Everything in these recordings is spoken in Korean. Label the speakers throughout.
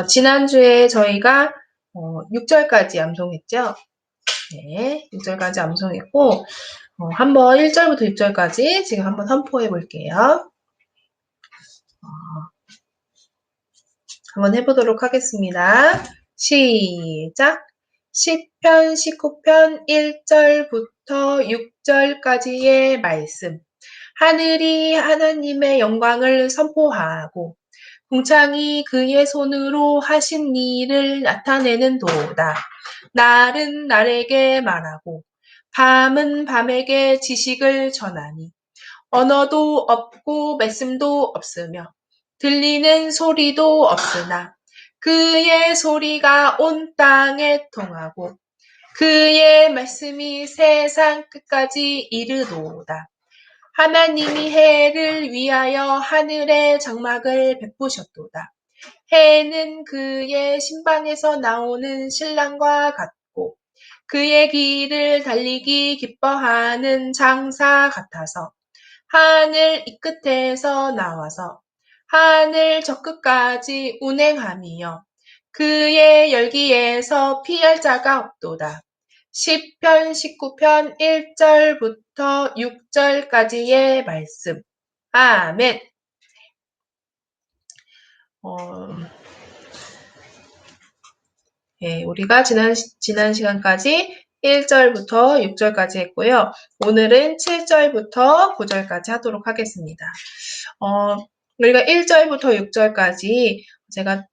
Speaker 1: 지난주에 저희가 6절까지 암송했죠? 네, 6절까지 암송했고 한번 1절부터 6절까지 지금 한번 선포해 볼게요. 한번 해보도록 하겠습니다. 시작! 시편 19편 1절부터 6절까지의 말씀. 하늘이 하나님의 영광을 선포하고 궁창이 그의 손으로 하신 일을 나타내는 도다. 날은 날에게 말하고 밤은 밤에게 지식을 전하니 언어도 없고 말씀도 없으며 들리는 소리도 없으나 그의 소리가 온 땅에 통하고 그의 말씀이 세상 끝까지 이르도다. 하나님이 해를 위하여 하늘의 장막을 베푸셨도다. 해는 그의 신방에서 나오는 신랑과 같고 그의 길을 달리기 기뻐하는 장사 같아서 하늘 이 끝에서 나와서 하늘 저 끝까지 운행하며 그의 열기에서 피할 자가 없도다. 시편 19편 1절부터 6절까지의 말씀. 아멘. 우리가 지난 시간까지 1절부터 6절까지 했고요. 오늘은 7절부터 9절까지 하도록 하겠습니다. 우리가 1절부터 6절까지 제가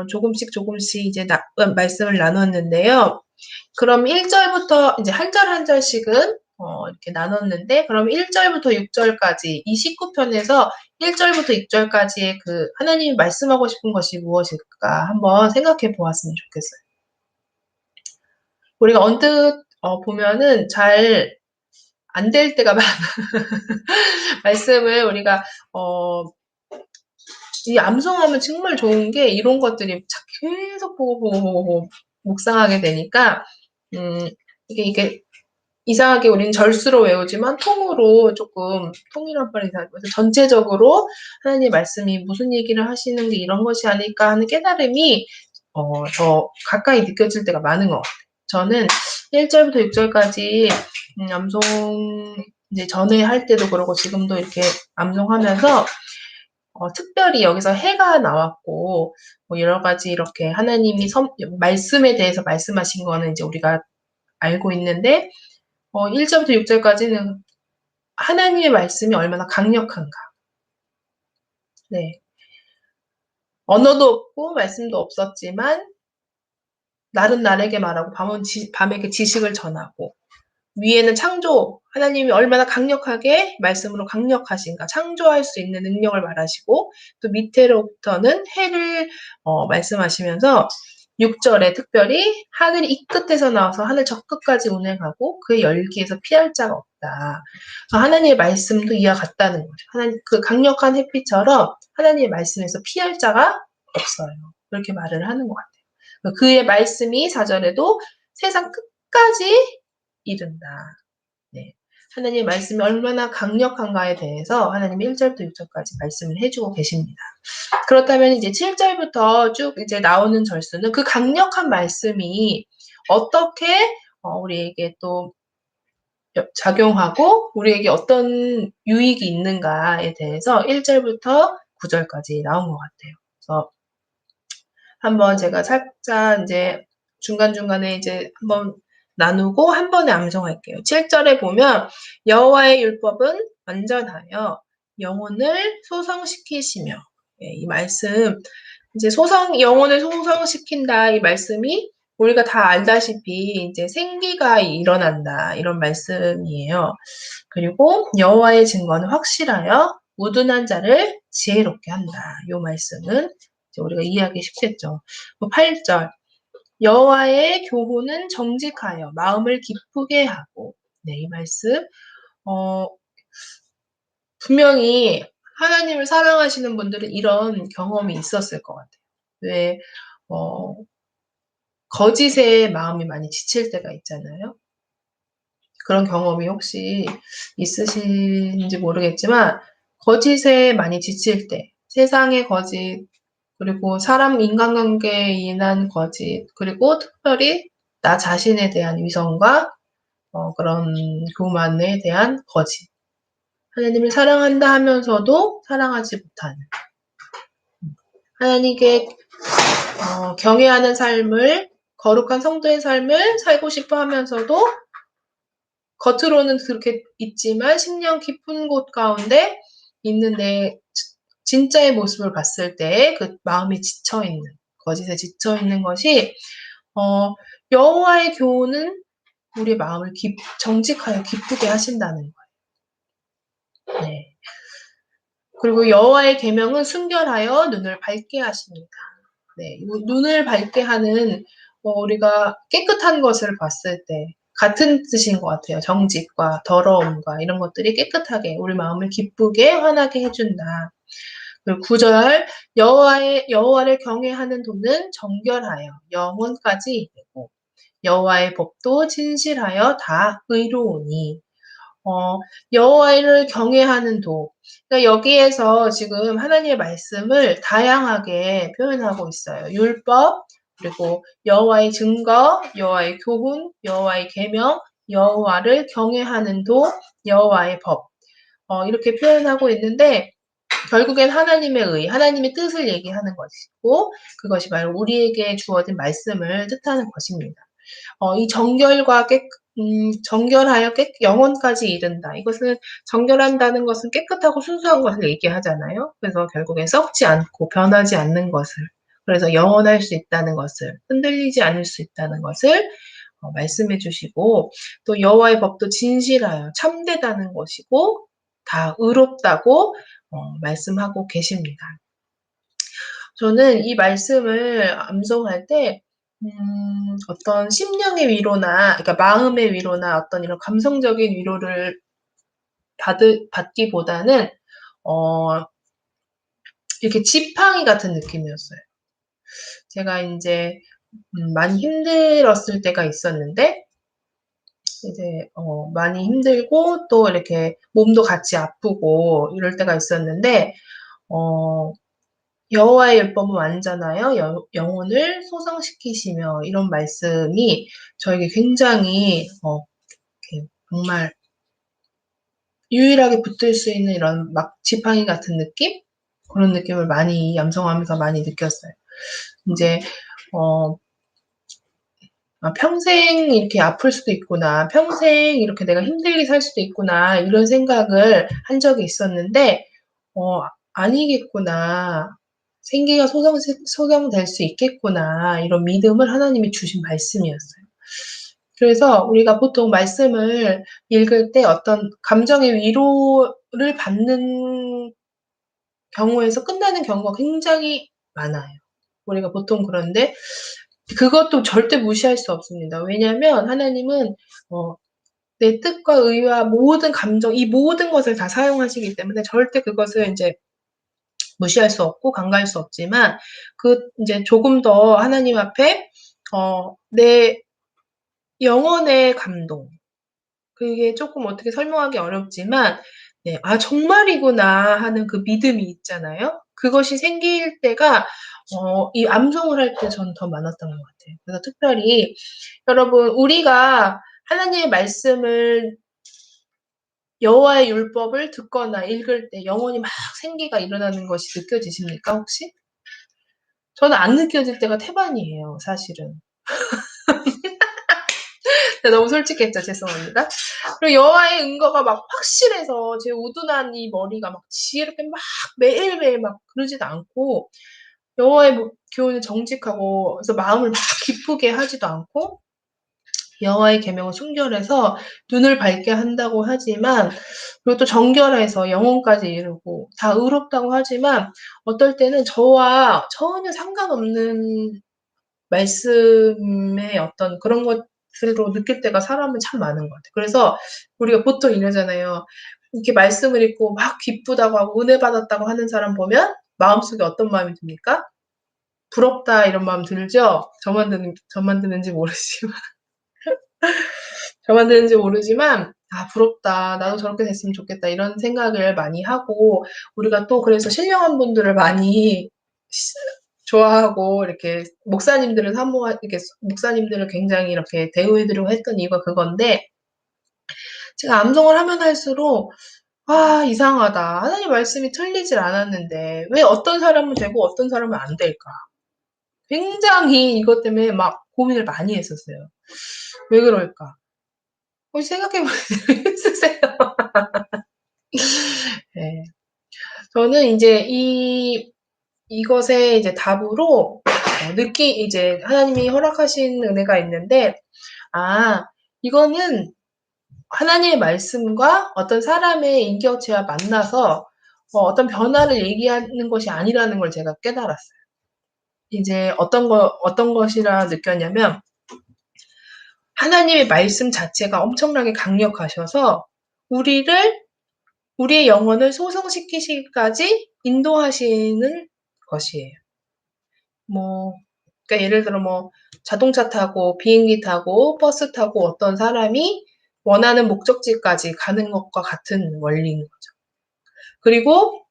Speaker 1: 조금씩 이제 말씀을 나눴는데요. 그럼 1절부터 이제 한 절 한 절씩은 이렇게 나눴는데, 그럼 1절부터 6절까지 이 19편에서 1절부터 6절까지의 그 하나님이 말씀하고 싶은 것이 무엇일까 한번 생각해 보았으면 좋겠어요. 우리가 언뜻 보면은 잘 안 될 때가 많아. 말씀을 우리가 이 암송하면 정말 좋은 게 이런 것들이 계속 보고 묵상하게 되니까 이게 이상하게 우리는 절수로 외우지만 통으로 조금 통이란 말이 그래서 전체적으로 하나님 말씀이 무슨 얘기를 하시는 게 이런 것이 아닐까 하는 깨달음이 더 가까이 느껴질 때가 많은 것 같아요. 저는 1절부터 6절까지 암송 이제 전에 할 때도 그러고 지금도 이렇게 암송하면서 특별히 여기서 해가 나왔고 여러 가지 이렇게 하나님이 말씀에 대해서 말씀하신 거는 이제 우리가 알고 있는데 1절부터 6절까지는 하나님의 말씀이 얼마나 강력한가. 네. 언어도 없고 말씀도 없었지만 날은 날에게 말하고 밤은 밤에게 지식을 전하고 위에는 창조, 하나님이 얼마나 강력하게 말씀으로 강력하신가, 창조할 수 있는 능력을 말하시고 또 밑에로부터는 해를 말씀하시면서 6절에 특별히 하늘이 이 끝에서 나와서 하늘 저 끝까지 운행하고 그의 열기에서 피할 자가 없다. 하나님의 말씀도 이와 같다는 거죠. 하나님 그 강력한 햇빛처럼 하나님의 말씀에서 피할 자가 없어요. 그렇게 말을 하는 것 같아요. 그의 말씀이 4절에도 세상 끝까지 이른다. 네. 하나님의 말씀이 얼마나 강력한가에 대해서 하나님이 1절부터 6절까지 말씀을 해주고 계십니다. 그렇다면 이제 7절부터 쭉 이제 나오는 절수는 그 강력한 말씀이 어떻게 우리에게 또 작용하고 우리에게 어떤 유익이 있는가에 대해서 1절부터 9절까지 나온 것 같아요. 그래서 한번 제가 살짝 이제 중간중간에 이제 한번 나누고 한 번에 암송할게요. 7절에 보면 여호와의 율법은 완전하여 영혼을 소성시키시며, 이 말씀 이제 영혼을 소성시킨다 이 말씀이 우리가 다 알다시피 이제 생기가 일어난다 이런 말씀이에요. 그리고 여호와의 증거는 확실하여 우둔한 자를 지혜롭게 한다. 이 말씀은 이제 우리가 이해하기 쉽겠죠. 8절 여호와의 교훈은 정직하여 마음을 기쁘게 하고, 네, 이 말씀 분명히 하나님을 사랑하시는 분들은 이런 경험이 있었을 것 같아요. 왜 거짓에 마음이 많이 지칠 때가 있잖아요. 그런 경험이 혹시 있으신지 모르겠지만 거짓에 많이 지칠 때, 세상의 거짓, 그리고 인간관계에 인한 거짓, 그리고 특별히 나 자신에 대한 위선과 그런 교만에 대한 거짓. 하나님을 사랑한다 하면서도 사랑하지 못하는. 하나님께 경외하는 삶을, 거룩한 성도의 삶을 살고 싶어 하면서도 겉으로는 그렇게 있지만 심령 깊은 곳 가운데 있는데 진짜의 모습을 봤을 때 그 마음이 지쳐있는, 거짓에 지쳐있는 것이 여호와의 교훈은 우리의 마음을 정직하여 기쁘게 하신다는 거예요. 네. 그리고 여호와의 계명은 순결하여 눈을 밝게 하십니다. 네, 눈을 밝게 하는 우리가 깨끗한 것을 봤을 때 같은 뜻인 것 같아요. 정직과 더러움과 이런 것들이 깨끗하게 우리 마음을 기쁘게 환하게 해준다. 그리고 9절 여호와를 경외하는 도는 정결하여 영혼까지 이르고 여호와의 법도 진실하여 다 의로우니 여호와를 경외하는 도. 그러니까 여기에서 지금 하나님의 말씀을 다양하게 표현하고 있어요. 율법, 그리고 여호와의 증거, 여호와의 교훈, 여호와의 계명, 여호와를 경외하는 도, 여호와의 법. 이렇게 표현하고 있는데 결국엔 하나님의 뜻을 얘기하는 것이고 그것이 바로 우리에게 주어진 말씀을 뜻하는 것입니다. 이 정결하여 영혼까지 이른다. 이것은 정결한다는 것은 깨끗하고 순수한 것을 얘기하잖아요. 그래서 결국엔 썩지 않고 변하지 않는 것을, 그래서 영원할 수 있다는 것을, 흔들리지 않을 수 있다는 것을 말씀해 주시고, 또 여호와의 법도 진실하여 참되다는 것이고 다 의롭다고 말씀하고 계십니다. 저는 이 말씀을 암송할 때 어떤 심령의 위로나, 그러니까 마음의 위로나 어떤 이런 감성적인 위로를 받기보다는, 이렇게 지팡이 같은 느낌이었어요. 제가 이제, 많이 힘들었을 때가 있었는데, 이제, 많이 힘들고, 또 이렇게 몸도 같이 아프고, 이럴 때가 있었는데, 여호와의 율법은 완전하여 영혼을 소성시키시며 이런 말씀이 저에게 굉장히 정말 유일하게 붙들 수 있는 이런 막 지팡이 같은 느낌? 그런 느낌을 많이 암송하면서 많이 느꼈어요. 이제 평생 이렇게 아플 수도 있구나. 평생 이렇게 내가 힘들게 살 수도 있구나. 이런 생각을 한 적이 있었는데 아니겠구나. 생기가 소경될 수 있겠구나. 이런 믿음을 하나님이 주신 말씀이었어요. 그래서 우리가 보통 말씀을 읽을 때 어떤 감정의 위로를 받는 경우에서 끝나는 경우가 굉장히 많아요. 우리가 보통 그런데 그것도 절대 무시할 수 없습니다. 왜냐하면 하나님은 내 뜻과 의와 모든 감정, 이 모든 것을 다 사용하시기 때문에 절대 그것을 이제 무시할 수 없고 간과할 수 없지만 이제 조금 더 하나님 앞에 내 영혼의 감동, 그게 조금 어떻게 설명하기 어렵지만 네, 정말이구나 하는 그 믿음이 있잖아요. 그것이 생길 때가 이 암송을 할 때 저는 더 많았던 것 같아요. 그래서 특별히 여러분 우리가 하나님의 말씀을 여호와의 율법을 듣거나 읽을 때 영혼이 막 생기가 일어나는 것이 느껴지십니까 혹시? 저는 안 느껴질 때가 태반이에요, 사실은. 너무 솔직했죠, 죄송합니다. 그리고 여호와의 은거가 막 확실해서 제 우둔한 이 머리가 막 지혜롭게 막 매일매일 막 그러지도 않고 여호와의 교훈은 정직하고 그래서 마음을 막 기쁘게 하지도 않고 여호와의 계명은 순결해서 눈을 밝게 한다고 하지만 그리고 또 정결해서 영혼까지 이루고 다 의롭다고 하지만 어떨 때는 저와 전혀 상관없는 말씀의 어떤 그런 것으로 느낄 때가 사람은 참 많은 것 같아요. 그래서 우리가 보통 이러잖아요. 이렇게 말씀을 읽고 막 기쁘다고 하고 은혜 받았다고 하는 사람 보면 마음속에 어떤 마음이 듭니까? 부럽다 이런 마음 들죠? 저만 드는지 모르지만 저만 드는지 모르지만 부럽다. 나도 저렇게 됐으면 좋겠다. 이런 생각을 많이 하고 우리가 또 그래서 신령한 분들을 많이 좋아하고 이렇게 목사님들을 이렇게 목사님들을 굉장히 이렇게 대우해 드리고 했던 이유가 그건데, 제가 암송을 하면 할수록 '아 이상하다. 하나님 말씀이 틀리질 않았는데 왜 어떤 사람은 되고 어떤 사람은 안 될까?' 굉장히 이것 때문에 막 고민을 많이 했었어요. '왜 그럴까?' 혹시 생각해 본 적 있으세요? 네. 저는 인제 이것의 이제 답으로 이제 하나님이 허락하신 은혜가 있는데, 아 이거는 하나님의 말씀과 어떤 사람의 인격체와 만나서 어떤 변화를 얘기하는 것이 아니라는 걸 제가 깨달았어요. 이제 어떤 것이라 느꼈냐면, 하나님의 말씀 자체가 엄청나게 강력하셔서 우리를 우리의 영혼을 소성시키시기까지 인도하시는 것이에요. 뭐 그러니까 예를 들어 뭐 자동차 타고 비행기 타고 버스 타고 어떤 사람이 원하는 목적지까지 가는 것과 같은 원리인 거죠. 그리고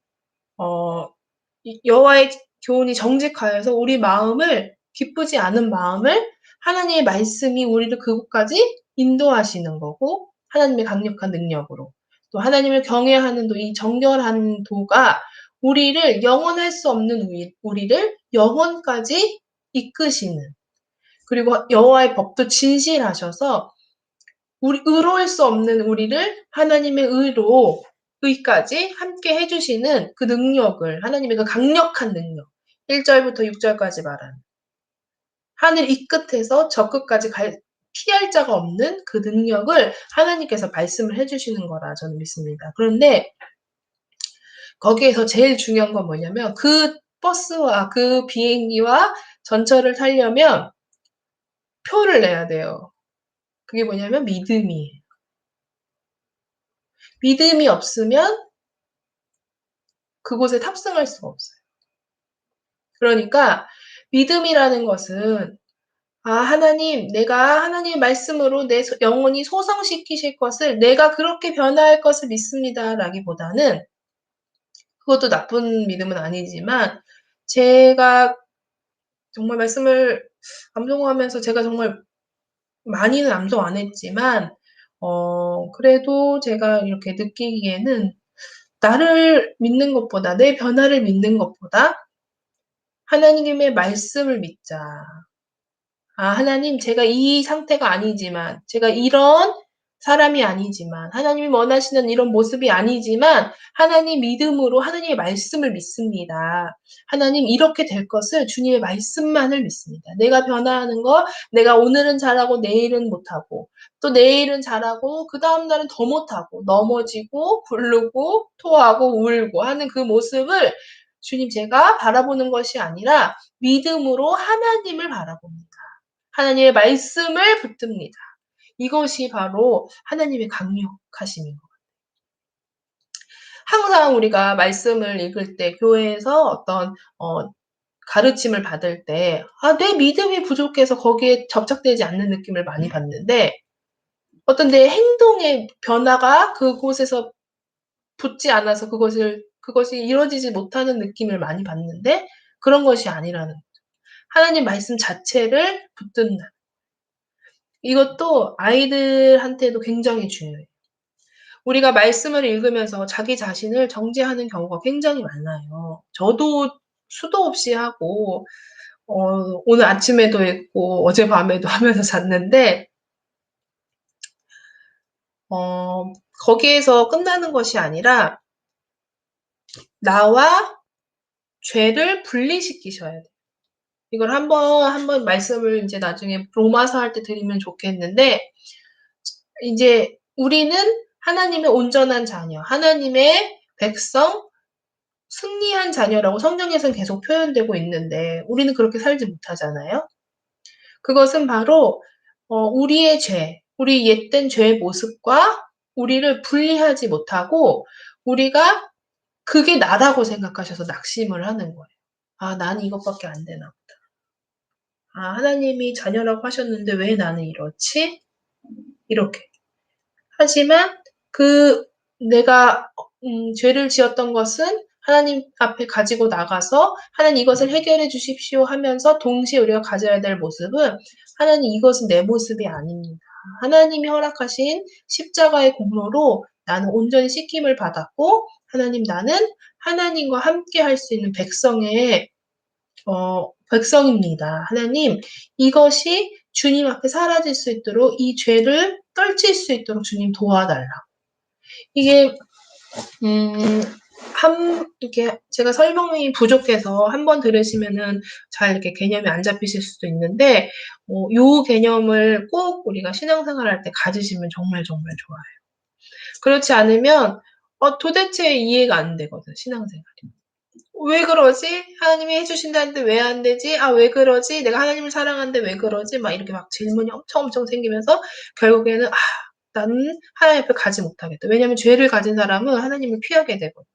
Speaker 1: 여호와의 교훈이 정직하여서 우리 마음을, 기쁘지 않은 마음을 하나님의 말씀이 우리를 그곳까지 인도하시는 거고, 하나님의 강력한 능력으로. 또 하나님을 경외하는 이 정결한 도가 우리를 영원할 수 없는 우리를 영원까지 이끄시는, 그리고 여호와의 법도 진실하셔서 의로울 수 없는 우리를 하나님의 의까지 함께 해 주시는 그 능력을, 하나님의 그 강력한 능력, 1절부터 6절까지 말하는 하늘 이 끝에서 저 끝까지 피할 자가 없는 그 능력을 하나님께서 말씀을 해 주시는 거라 저는 믿습니다. 그런데 거기에서 제일 중요한 건 뭐냐면, 그 버스와 그 비행기와 전철을 타려면 표를 내야 돼요. 그게 뭐냐면 믿음이에요. 믿음이 없으면 그곳에 탑승할 수가 없어요. 그러니까 믿음이라는 것은, 하나님, 내가 하나님의 말씀으로 내 영혼이 소성시키실 것을, 내가 그렇게 변화할 것을 믿습니다라기보다는, 그것도 나쁜 믿음은 아니지만, 제가 정말 말씀을 암송하면서 제가 정말 많이는 암송 안 했지만 그래도 제가 이렇게 느끼기에는, 나를 믿는 것보다, 내 변화를 믿는 것보다 하나님의 말씀을 믿자. 하나님, 제가 이 상태가 아니지만, 제가 이런 사람이 아니지만, 하나님이 원하시는 이런 모습이 아니지만 하나님 믿음으로 하나님의 말씀을 믿습니다. 하나님, 이렇게 될 것을 주님의 말씀만을 믿습니다. 내가 변화하는 거, 내가 오늘은 잘하고 내일은 못하고, 또 내일은 잘하고 그다음 날은 더 못하고, 넘어지고 굴르고 토하고 울고 하는 그 모습을 주님, 제가 바라보는 것이 아니라 믿음으로 하나님을 바라봅니다. 하나님의 말씀을 붙듭니다. 이것이 바로 하나님의 강력하심인 것 같아요. 항상 우리가 말씀을 읽을 때, 교회에서 어떤 가르침을 받을 때, 내 믿음이 부족해서 거기에 접착되지 않는 느낌을 많이 받는데, 어떤 내 행동의 변화가 그곳에서 붙지 않아서 그것이 이루어지지 못하는 느낌을 많이 받는데, 그런 것이 아니라는 거죠. 하나님 말씀 자체를 붙든다. 이것도 아이들한테도 굉장히 중요해요. 우리가 말씀을 읽으면서 자기 자신을 정죄하는 경우가 굉장히 많아요. 저도 수도 없이 하고 오늘 아침에도 했고 어젯밤에도 하면서 잤는데, 거기에서 끝나는 것이 아니라 나와 죄를 분리시키셔야 돼요. 이걸 한번 말씀을 인제 나중에 로마서 할 때 드리면 좋겠는데, 이제 우리는 하나님의 온전한 자녀, 하나님의 백성, 승리한 자녀라고 성경에서는 계속 표현되고 있는데, 우리는 그렇게 살지 못하잖아요. 그것은 바로 우리의 죄, 우리 옛된 죄의 모습과 우리를 분리하지 못하고, 우리가 그게 나라고 생각하셔서 낙심을 하는 거예요. '나는 이것밖에 안 되나 보다. 하나님이 자녀라고 하셨는데 왜 나는 이렇지?' 이렇게. 하지만 그 내가 죄를 지었던 것은 하나님 앞에 가지고 나가서 하나님 이것을 해결해 주십시오 하면서 동시에 우리가 가져야 될 모습은 하나님 이것은 내 모습이 아닙니다. 하나님이 허락하신 십자가의 공로로 나는 온전히 씻김을 받았고 하나님 나는 하나님과 함께 할 수 있는 백성입니다. 하나님 이것이 주님 앞에 사라질 수 있도록 이 죄를 떨칠 수 있도록 주님 도와달라. 이게 이렇게 제가 설명이 부족해서 한번 들으시면은 잘 이렇게 개념이 안 잡히실 수도 있는데, 요 개념을 꼭 우리가 신앙생활 할 때 가지시면 정말 정말 좋아요. 그렇지 않으면, 도대체 이해가 안 되거든, 신앙생활이. 왜 그러지? 하나님이 해주신다는데 왜 안 되지? 왜 그러지? 내가 하나님을 사랑하는데 왜 그러지? 막 이렇게 막 질문이 엄청 생기면서 결국에는 나는 하나님 앞에 가지 못하겠다. 왜냐하면 죄를 가진 사람은 하나님을 피하게 되거든.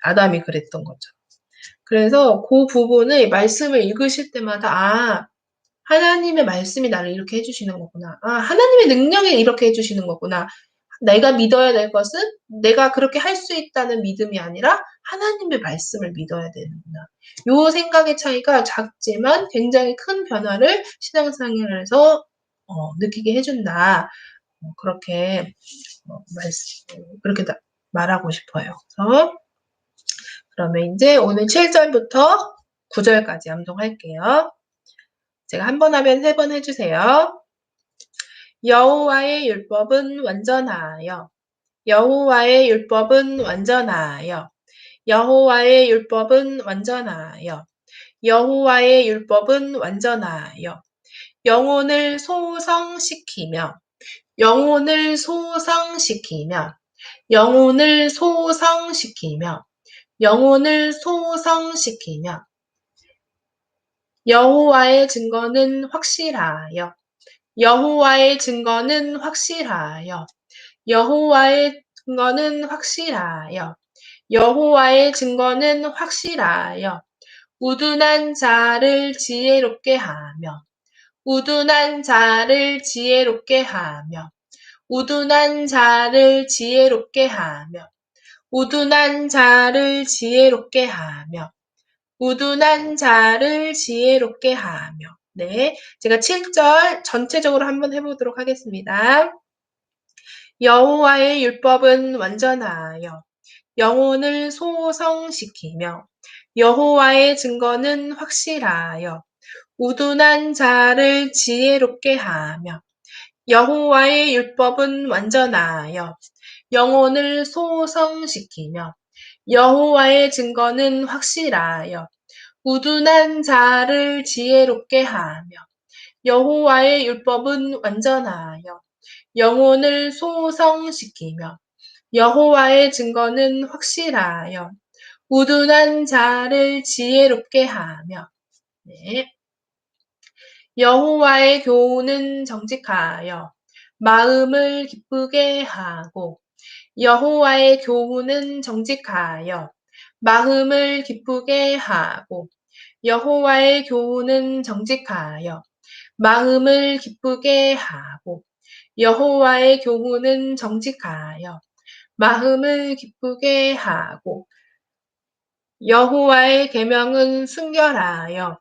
Speaker 1: 아담이 그랬던 거죠. 그래서 그 부분을 말씀을 읽으실 때마다 하나님의 말씀이 나를 이렇게 해주시는 거구나. 하나님의 능력이 이렇게 해주시는 거구나. 내가 믿어야 될 것은 내가 그렇게 할 수 있다는 믿음이 아니라 하나님의 말씀을 믿어야 되는구나. 요 생각의 차이가 작지만 굉장히 큰 변화를 신앙생활에서 느끼게 해준다. 그렇게 그렇게 말하고 싶어요. 그래서 그러면 이제 오늘 7절부터 9절까지 암송할게요. 제가 한 번 하면 3번 해주세요. 여호와의 율법은 완전하여 여호와의 율법은 완전하여 여호와의 율법은 완전하여 여호와의 율법은 완전하여 영혼을 소성시키며 영혼을 소성시키며 영혼을 소성시키며 영혼을 소성시키며 여호와의 증거는 확실하여 여호와의 증거는 확실하여 여호와의 증거는 확실하여 여호와의 증거는 확실하여 우둔한 자를 지혜롭게 하며 우둔한 자를 지혜롭게 하며 우둔한 자를 지혜롭게 하며 우둔한 자를 지혜롭게 하며 우둔한 자를 지혜롭게 하며. 네, 제가 7절 전체적으로 한번 해보도록 하겠습니다. 여호와의 율법은 완전하여 영혼을 소성시키며 여호와의 증거는 확실하여 우둔한 자를 지혜롭게 하며 여호와의 율법은 완전하여 영혼을 소성시키며 여호와의 증거는 확실하여 우둔한 자를 지혜롭게 하며 여호와의 율법은 완전하여 영혼을 소성시키며 여호와의 증거는 확실하여 우둔한 자를 지혜롭게 하며. 네. 여호와의 교훈은 정직하여 마음을 기쁘게 하고 여호와의 교훈은 정직하여 마음을 기쁘게 하고 여호와의 교훈은 정직하여 마음을 기쁘게 하고 여호와의 교훈은 정직하여 마음을 기쁘게 하고 여호와의 계명은 순결하여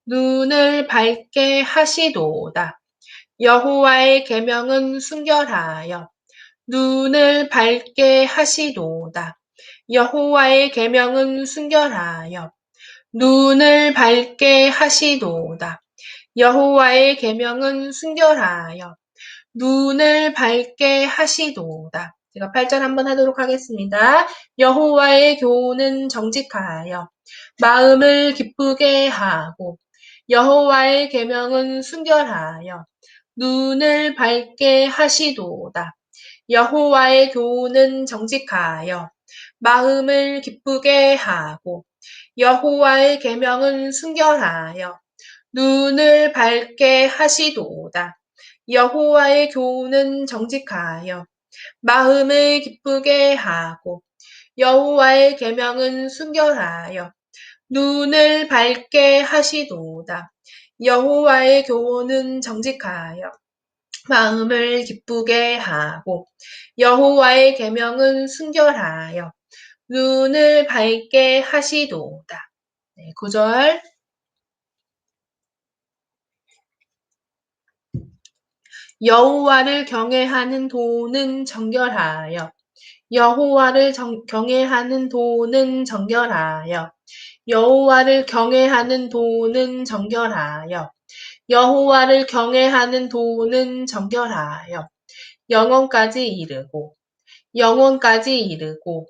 Speaker 1: 눈을 밝게 하시도다. 여호와의 계명은 순결하여 눈을 밝게 하시도다. 여호와의 계명은 순결하여 눈을 밝게 하시도다. 여호와의 계명은 순결하여 눈을 밝게 하시도다. 제가 8절 한번 하도록 하겠습니다. 여호와의 교훈은 정직하여 마음을 기쁘게 하고 여호와의 계명은 순결하여 눈을 밝게 하시도다. 여호와의 교훈은 정직하여 마음을 기쁘게 하고 여호와의 계명은 순결하여 눈을 밝게 하시도다. 여호와의 교훈은 정직하여 마음을 기쁘게 하고 여호와의 계명은 순결하여 눈을 밝게 하시도다. 여호와의 교훈은 정직하여 마음을 기쁘게 하고 여호와의 계명은 순결하여 눈을 밝게 하시도다. 네, 9절. 여호와를 경외하는 도는 정결하여. 여호와를 경외하는 도는 정결하여. 여호와를 경외하는 도는 정결하여. 여호와를 경외하는 도는 정결하여. 영원까지 이르고 영원까지 이르고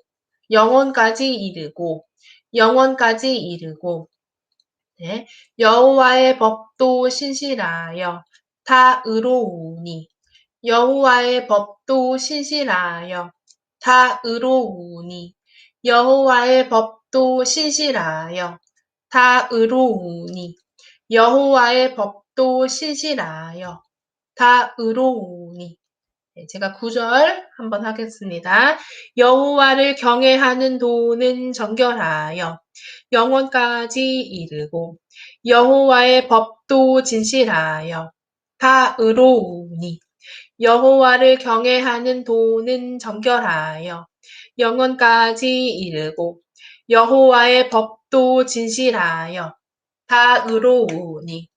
Speaker 1: 영원까지 이르고 영원까지 이르고 네. 여호와의 법도 신실하여 다 의로우니 여호와의 법도 신실하여 다 의로우니 여호와의 법도 신실하여 다 의로우니 여호와의 법도 신실하여 다 의로우니 네, 제가 9절 한번 하겠습니다. 여호와를 경외하는 도는 정결하여 영원까지 이르고 여호와의 법도 진실하여 다 의로우니 여호와를 경외하는 도는 정결하여 영원까지 이르고 여호와의 법도 진실하여 다 의로우니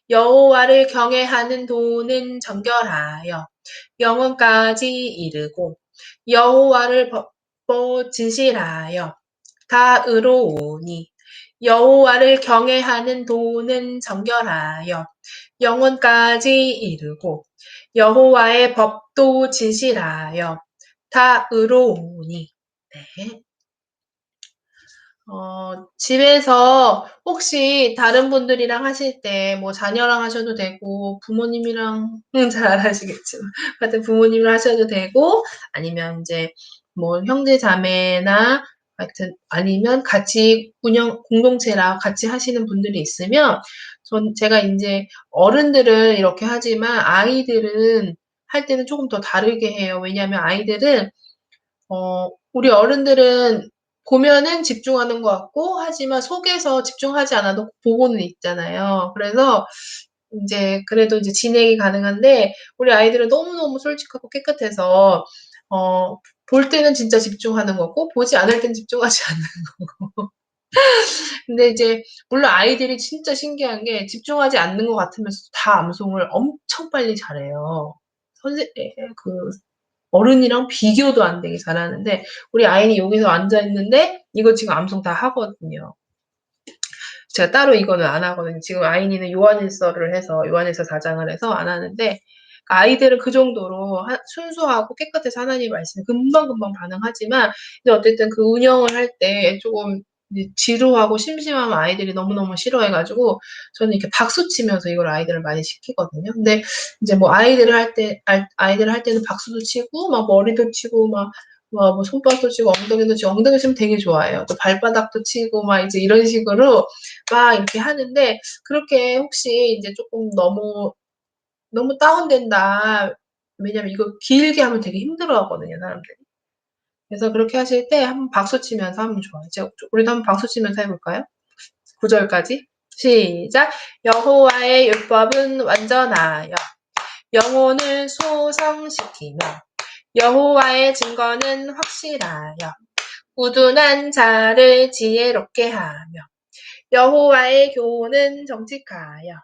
Speaker 1: 여호와를 경외하는 도는 정결하여 영원까지 이르고 여호와를 법도 진실하여 다 의로우니 여호와를 경외하는 도는 정결하여 영원까지 이르고 여호와의 법도 진실하여 다 의로우니 네. 집에서 혹시 다른 분들이랑 하실 때 뭐 자녀랑 하셔도 되고 부모님이랑은 잘 안 하시겠지만 하여튼 부모님이랑 하셔도 되고 아니면 이제 뭐 형제 자매나 하여튼 아니면 같이 공동체랑 같이 하시는 분들이 있으면 제가 이제 어른들은 이렇게 하지만 아이들은 할 때는 조금 더 다르게 해요. 왜냐하면 아이들은 우리 어른들은 보면은 집중하는 것 같고 하지만 속에서 집중하지 않아도 보고는 있잖아요. 그래서 이제 그래도 이제 진행이 가능한데 우리 아이들은 너무너무 솔직하고 깨끗해서 볼 때는 진짜 집중하는 거고 보지 않을 땐 집중하지 않는 거고. 근데 이제 물론 아이들이 진짜 신기한 게 집중하지 않는 것 같으면서도 다 암송을 엄청 빨리 잘해요. 어른이랑 비교도 안 되게 잘하는데 우리 아이는 여기서 앉아 있는데 이거 지금 암송 다 하거든요. 제가 따로 이거는 안 하거든요. 지금 아이니는 요한일서를 해서 요한일서 4장을 해서 안 하는데 아이들은 그 정도로 순수하고 깨끗해서 하나님 말씀에 금방금방 반응하지만 근데 어쨌든 그 운영을 할 때 조금 지루하고 심심하면 아이들이 너무너무 싫어해가지고 저는 이렇게 박수 치면서 이걸 아이들을 많이 시키거든요. 근데 이제 뭐 아이들을 할 때는 박수도 치고 막 머리도 치고 막 뭐 손바닥도 치고 엉덩이도 치고 엉덩이 치면 되게 좋아해요. 또 발바닥도 치고 막 이제 이런 식으로 막 이렇게 하는데 그렇게 혹시 이제 조금 너무 다운된다. 왜냐면 이거 길게 하면 되게 힘들어하거든요, 사람들이. 그래서 그렇게 하실 때 한번 박수 치면서 하면 좋아요. 우리도 한번 박수 치면서 해볼까요? 9절까지. 시작. 여호와의 율법은 완전하여 영혼을 소성시키며 여호와의 증거는 확실하여 우둔한 자를 지혜롭게 하며 여호와의 교훈은 정직하여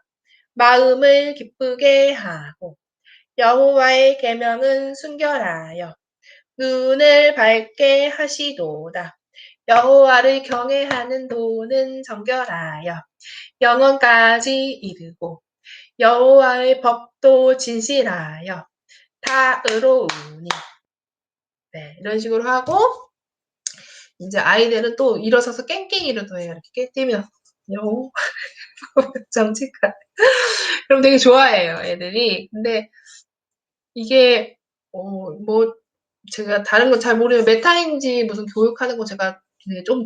Speaker 1: 마음을 기쁘게 하고 여호와의 계명은 순결하여 눈을 밝게 하시도다. 여호와를 경외하는 도는 정결하여 영원까지 이르고 여호와의 법도 진실하여 다 의로우니 네, 이런 식으로 하고 이제 아이들은 또 일어서서 깽깽이를 더 해요. 이렇게 뛰면서 여호 정직한 그럼 되게 좋아해요, 애들이. 근데 이게 뭐 제가 다른 건 잘 모르면 메타인지 무슨 교육하는 거 제가 좀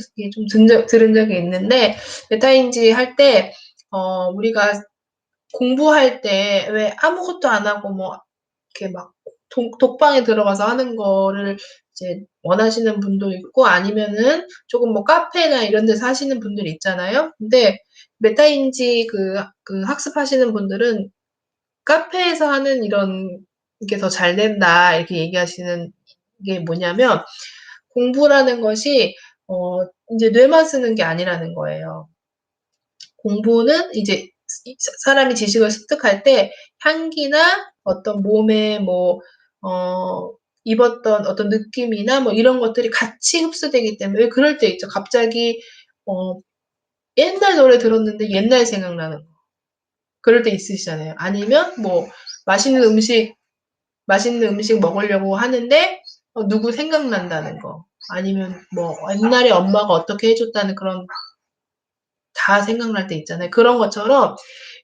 Speaker 1: 들은 적이 있는데 메타인지 할 때 우리가 공부할 때 왜 아무것도 안 하고 뭐 이렇게 막 독방에 들어가서 하는 거를 이제 원하시는 분도 있고 아니면은 조금 뭐 카페나 이런 데서 하시는 분들이 있잖아요. 근데 메타인지 그 학습하시는 분들은 카페에서 하는 이런 게 더 잘 된다 이렇게 얘기하시는 게 뭐냐면 공부라는 것이 이제 뇌만 쓰는 게 아니라는 거예요. 공부는 이제 사람이 지식을 습득할 때 향기나 어떤 몸에 입었던 어떤 느낌이나 뭐 이런 것들이 같이 흡수되기 때문에 왜 그럴 때 있죠. 갑자기 옛날 노래 들었는데 옛날 생각나는 거. 그럴 때 있으시잖아요. 아니면 뭐 맛있는 음식 먹으려고 하는데 누구 생각난다는 거. 아니면 뭐 옛날에 엄마가 어떻게 해줬다는 그런 다 생각날 때 있잖아요. 그런 것처럼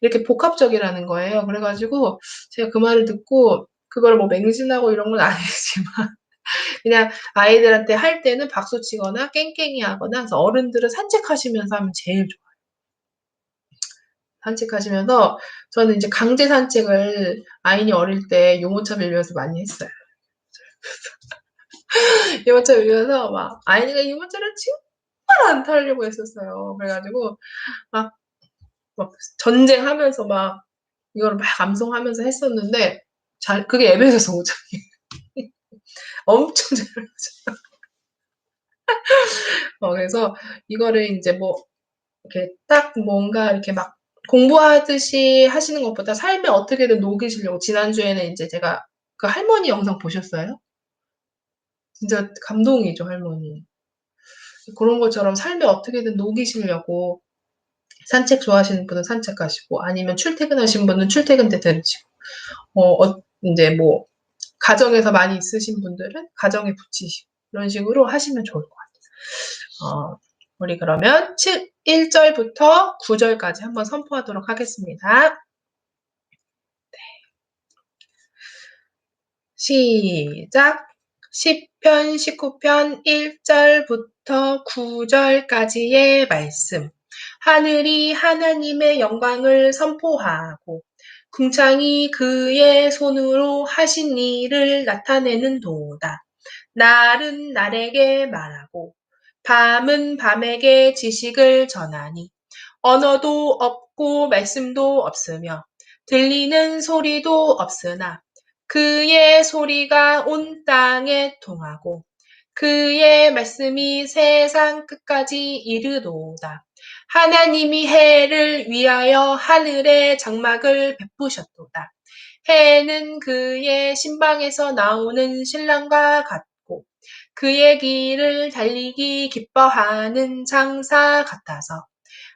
Speaker 1: 이렇게 복합적이라는 거예요. 그래가지고 제가 그 말을 듣고 그걸 뭐 맹신하고 이런 건 아니지만 그냥 아이들한테 할 때는 박수 치거나 깽깽이 하거나 그래서 어른들은 산책하시면서 하면 제일 좋아요. 산책하시면서 저는 이제 강제 산책을 아이니 어릴 때 유모차 빌려서 많이 했어요. 유모차 빌려서 막 아이니가 유모차를 정말 안 타려고 했었어요. 그래가지고 막 전쟁하면서 막 이거를 막 암송하면서 했었는데 그게 에베소서 5장이에요. 엄청 잘하죠. 그래서 이거를 이제 뭐 이렇게 딱 뭔가 이렇게 막 공부하듯이 하시는 것보다 삶에 어떻게든 녹이시려고 지난주에는 이제 제가 그 할머니 영상 보셨어요? 진짜 감동이죠, 할머니. 그런 것처럼 삶에 어떻게든 녹이시려고 산책 좋아하시는 분은 산책하시고 아니면 출퇴근하시는 분은 출퇴근 때 들으시고 이제 뭐 가정에서 많이 있으신 분들은 가정에 붙이시고 이런 식으로 하시면 좋을 것 같아요. 우리 그러면 1절부터 9절까지 한번 선포하도록 하겠습니다. 시작! 10편 19편 1절부터 9절까지의 말씀. 하늘이 하나님의 영광을 선포하고 궁창이 그의 손으로 하신 일을 나타내는도다. 날은 날에게 말하고 밤은 밤에게 지식을 전하니 언어도 없고 말씀도 없으며 들리는 소리도 없으나 그의 소리가 온 땅에 통하고 그의 말씀이 세상 끝까지 이르도다. 하나님이 해를 위하여 하늘에 장막을 베푸셨도다. 해는 그의 신방에서 나오는 신랑과 같고 그의 길을 달리기 기뻐하는 장사 같아서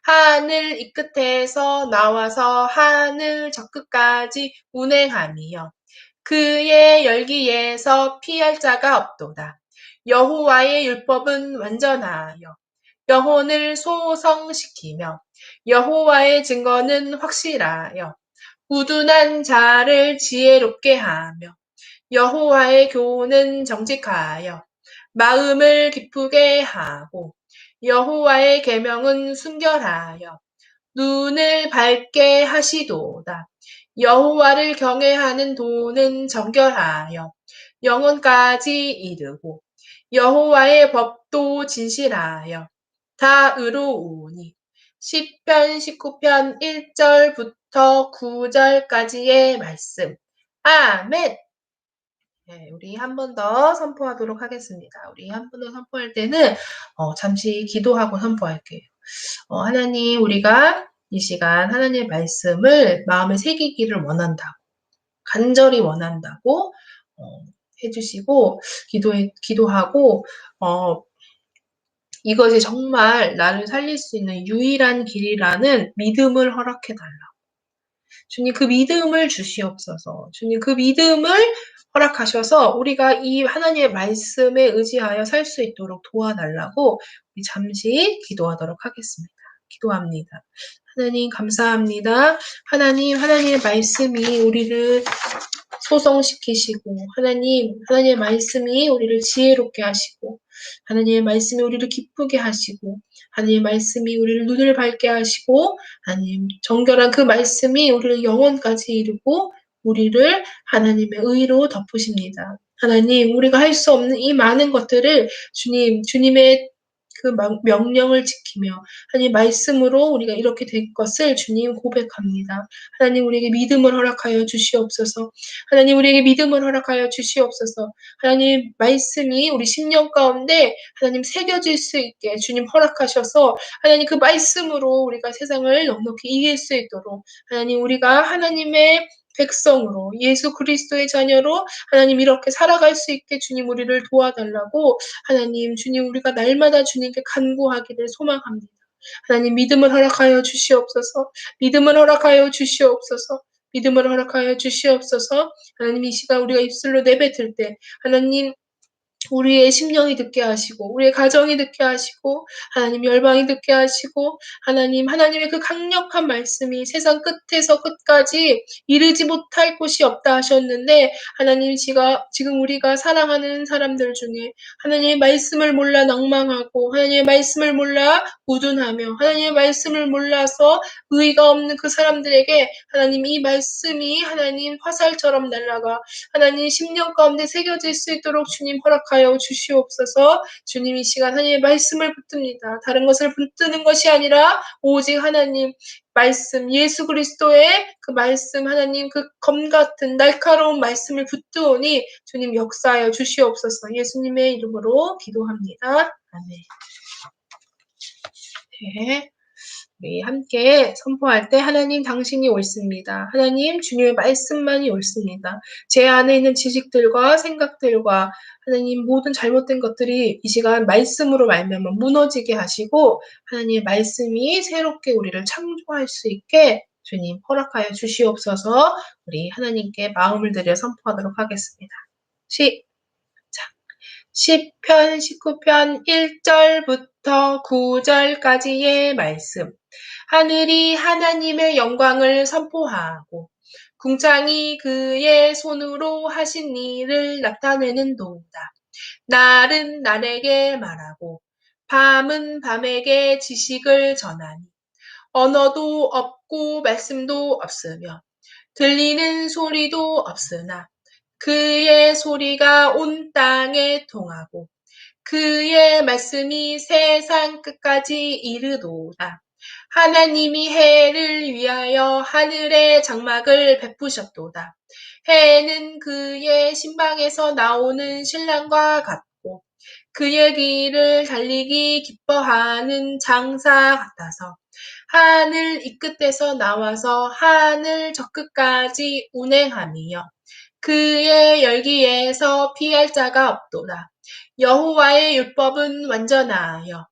Speaker 1: 하늘 이 끝에서 나와서 하늘 저 끝까지 운행하며 그의 열기에서 피할 자가 없도다. 여호와의 율법은 완전하여 영혼을 소성시키며 여호와의 증거는 확실하여 우둔한 자를 지혜롭게 하며 여호와의 교훈은 정직하여 마음을 기쁘게 하고 여호와의 계명은 순결하여 눈을 밝게 하시도다. 여호와를 경외하는 도는 정결하여 영혼까지 이르고 여호와의 법도 진실하여 다 의로우니. 10편 19편 1절부터 9절까지의 말씀. 아멘. 네, 우리 한 번 더 선포하도록 하겠습니다. 우리 한 번 더 선포할 때는 잠시 기도하고 선포할게요. 하나님, 우리가 이 시간 하나님의 말씀을 마음에 새기기를 원한다고, 간절히 원한다고 해주시고 기도하고 이것이 정말 나를 살릴 수 있는 유일한 길이라는 믿음을 허락해달라고. 주님 그 믿음을 주시옵소서. 주님 그 믿음을 허락하셔서 우리가 이 하나님의 말씀에 의지하여 살 수 있도록 도와달라고 우리 잠시 기도하도록 하겠습니다. 기도합니다. 하나님 감사합니다. 하나님의 말씀이 우리를 소성시키시고 하나님의 말씀이 우리를 지혜롭게 하시고 하나님의 말씀이 우리를 기쁘게 하시고 하나님의 말씀이 우리를 눈을 밝게 하시고 하나님 정결한 그 말씀이 우리를 영혼까지 이루고 우리를 하나님의 의로 덮으십니다. 하나님 우리가 할 수 없는 이 많은 것들을 주님의 그 명령을 지키며 하나님 말씀으로 우리가 이렇게 될 것을 주님 고백합니다. 하나님 우리에게 믿음을 허락하여 주시옵소서. 하나님 우리에게 믿음을 허락하여 주시옵소서. 하나님 말씀이 우리 심령 가운데 하나님 새겨질 수 있게 주님 허락하셔서 하나님 그 말씀으로 우리가 세상을 넉넉히 이길 수 있도록 하나님 우리가 하나님의 백성으로 예수 그리스도의 자녀로 하나님 이렇게 살아갈 수 있게 주님 우리를 도와달라고 하나님 주님 우리가 날마다 주님께 간구하기를 소망합니다. 하나님 믿음을 허락하여 주시옵소서. 믿음을 허락하여 주시옵소서. 믿음을 허락하여 주시옵소서. 하나님 이 시간 우리가 입술로 내뱉을 때 하나님 우리의 심령이 듣게 하시고 우리의 가정이 듣게 하시고 하나님 열방이 듣게 하시고 하나님의 그 강력한 말씀이 세상 끝에서 끝까지 이르지 못할 곳이 없다 하셨는데 하나님 지금 우리가 사랑하는 사람들 중에 하나님의 말씀을 몰라 낭망하고 하나님의 말씀을 몰라 우둔하며 하나님의 말씀을 몰라서 의의가 없는 그 사람들에게 하나님 이 말씀이 하나님 화살처럼 날아가 하나님 심령 가운데 새겨질 수 있도록 주님 허락하여 주시옵소서. 주님 이 시간 하나님의 말씀을 붙듭니다. 다른 것을 붙드는 것이 아니라 오직 하나님 말씀 예수 그리스도의 그 말씀 하나님 그 검 같은 날카로운 말씀을 붙드오니 주님 역사하여 주시옵소서. 예수님의 이름으로 기도합니다. 아멘. 네. 우리 함께 선포할 때 하나님 당신이 옳습니다. 하나님 주님의 말씀만이 옳습니다. 제 안에 있는 지식들과 생각들과 하나님 모든 잘못된 것들이 이 시간 말씀으로 말미암아 무너지게 하시고 하나님의 말씀이 새롭게 우리를 창조할 수 있게 주님 허락하여 주시옵소서. 우리 하나님께 마음을 들여 선포하도록 하겠습니다. 시작. 시편 19편 1절부터 9절까지의 말씀. 하늘이 하나님의 영광을 선포하고 궁창이 그의 손으로 하신 일을 나타내는도다. 날은 날에게 말하고 밤은 밤에게 지식을 전하니 언어도 없고 말씀도 없으며 들리는 소리도 없으나 그의 소리가 온 땅에 통하고 그의 말씀이 세상 끝까지 이르도다. 하나님이 해를 위하여 하늘의 장막을 베푸셨도다. 해는 그의 신방에서 나오는 신랑과 같고 그의 길을 달리기 기뻐하는 장사 같아서 하늘 이 끝에서 나와서 하늘 저 끝까지 운행하며 그의 열기에서 피할 자가 없도다. 여호와의 율법은 완전하여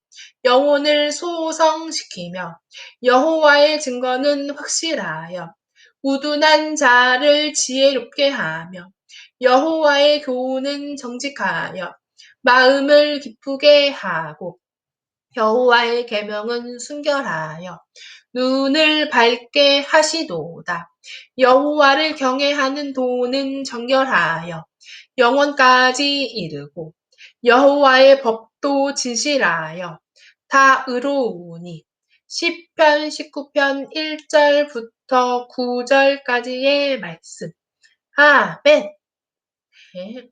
Speaker 1: 영혼을 소성시키며 여호와의 증거는 확실하여 우둔한 자를 지혜롭게 하며 여호와의 교훈은 정직하여 마음을 기쁘게 하고 여호와의 계명은 순결하여 눈을 밝게 하시도다. 여호와를 경외하는 도는 정결하여 영원까지 이르고 여호와의 법도 진실하여 다 의로우니 시편 19편 1절부터 9절까지의 말씀. 아멘. 네.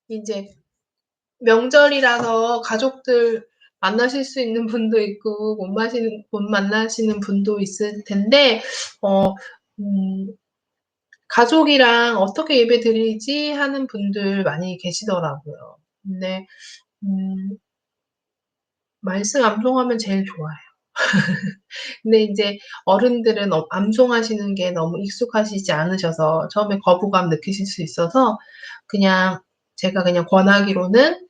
Speaker 1: 이제 명절이라서 가족들 만나실 수 있는 분도 있고 못 만나시는 분도 있을 텐데 가족이랑 어떻게 예배 드리지 하는 분들 많이 계시더라고요. 근데 말씀 암송하면 제일 좋아요. 근데 이제 어른들은 암송하시는 게 너무 익숙하시지 않으셔서 처음에 거부감 느끼실 수 있어서 제가 그냥 권하기로는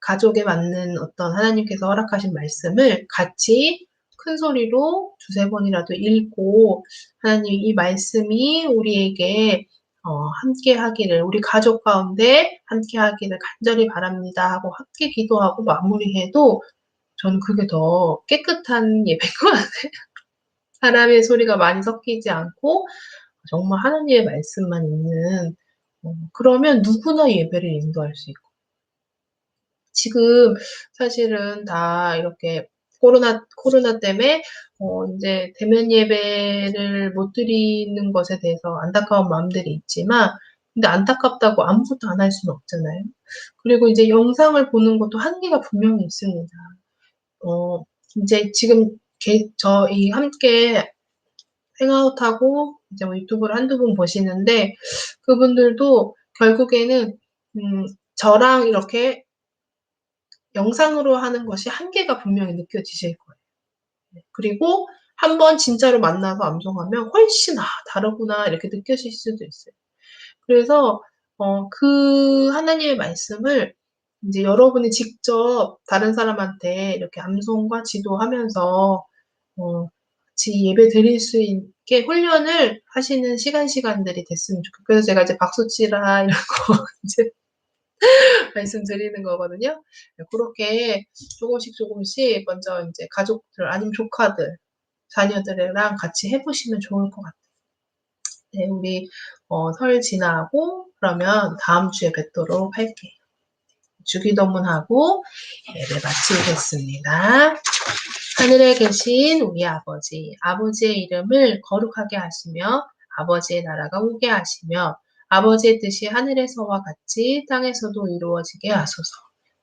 Speaker 1: 가족에 맞는 어떤 하나님께서 허락하신 말씀을 같이 큰 소리로 두세 번이라도 읽고 하나님 이 말씀이 우리에게 함께 하기를 우리 가족 가운데 함께 하기를 간절히 바랍니다 하고 함께 기도하고 마무리해도 저는 그게 더 깨끗한 예배인 것 같아요. 사람의 소리가 많이 섞이지 않고 정말 하나님의 말씀만 있는 그러면 누구나 예배를 인도할 수 있고 지금 사실은 다 이렇게 코로나 때문에 이제 대면 예배를 못 드리는 것에 대해서 안타까운 마음들이 있지만 근데 안타깝다고 아무것도 안 할 수는 없잖아요. 그리고 이제 영상을 보는 것도 한계가 분명히 있습니다. 이제 지금 저희 함께 행아웃하고 이제 뭐 유튜브를 한두 분 보시는데 그분들도 결국에는 저랑 이렇게 영상으로 하는 것이 한계가 분명히 느껴지실 거예요. 그리고 한번 진짜로 만나서 암송하면 훨씬 다르구나 이렇게 느껴질 수도 있어요. 그래서 그 하나님의 말씀을 이제 여러분이 직접 다른 사람한테 이렇게 암송과 지도하면서 같이 예배 드릴 수 있게 훈련을 하시는 시간들이 됐으면 좋겠어요. 그래서 제가 이제 박수치라 이런 거 이제 말씀드리는 거거든요. 그렇게 조금씩 먼저 이제 가족들 아니면 조카들, 자녀들이랑 같이 해보시면 좋을 것 같아요. 네, 우리 설 지나고 그러면 다음 주에 뵙도록 할게요. 주기도문하고 예배 마치겠습니다. 하늘에 계신 우리 아버지, 아버지의 이름을 거룩하게 하시며 아버지의 나라가 오게 하시며 아버지의 뜻이 하늘에서와 같이 땅에서도 이루어지게 하소서.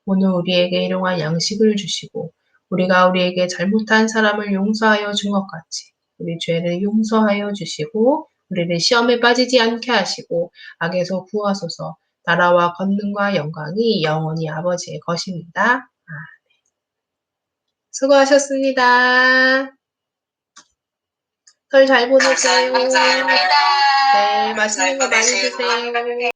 Speaker 1: 오늘 우리에게 일용할 양식을 주시고 우리가 우리에게 잘못한 사람을 용서하여 준 것 같이 우리 죄를 용서하여 주시고 우리를 시험에 빠지지 않게 하시고 악에서 구하소서. 나라와 권능과 영광이 영원히 아버지의 것입니다. 수고하셨습니다. 설 잘 보내세요.
Speaker 2: 감사합니다.
Speaker 1: 네, 맛있는 거 많이 드세요.